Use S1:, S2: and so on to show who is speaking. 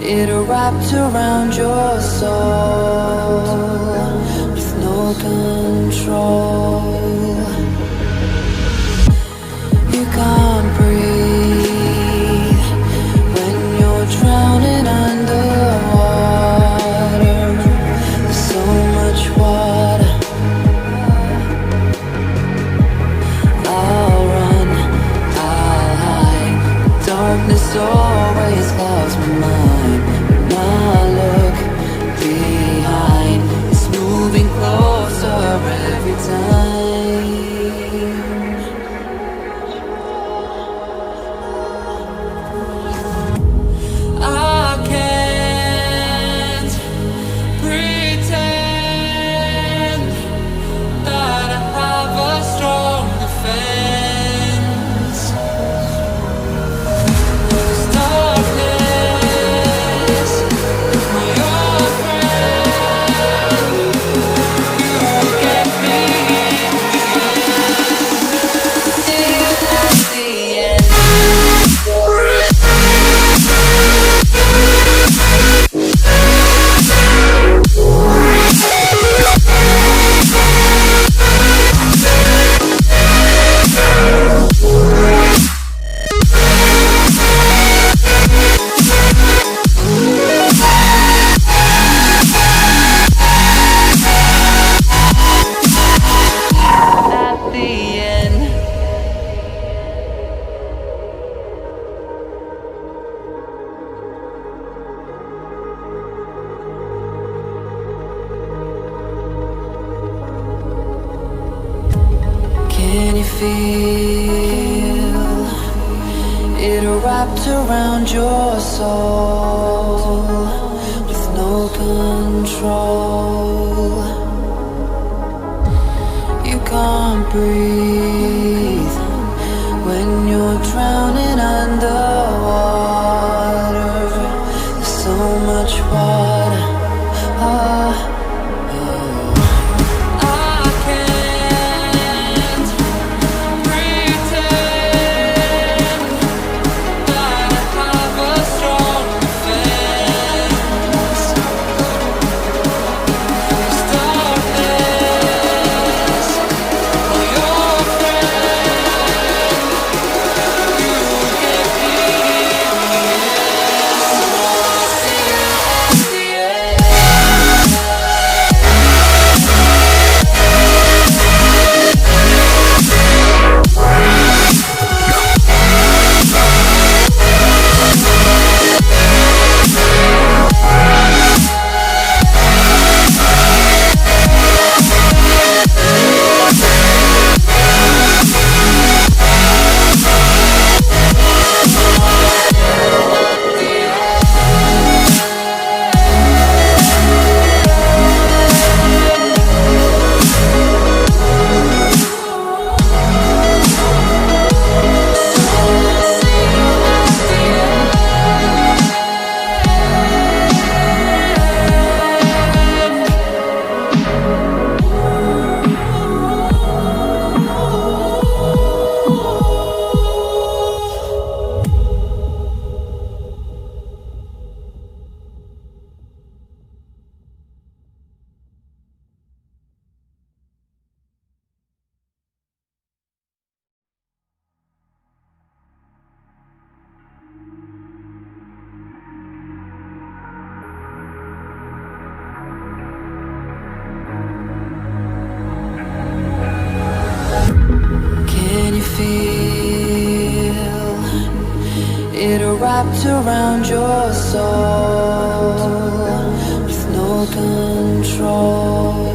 S1: feel it wrapped around your soul with no control? You can't breathe when you're drowning underwater. There's so much water. I'll run, I'll hide. Darkness always clouds my mind. When I look behind, it's moving closer every time. Can you feel it wrapped around your soul with no control? You can't breathe when you're drowning underwater. There's so much water. Can you feel it wrapped around your soul with no control?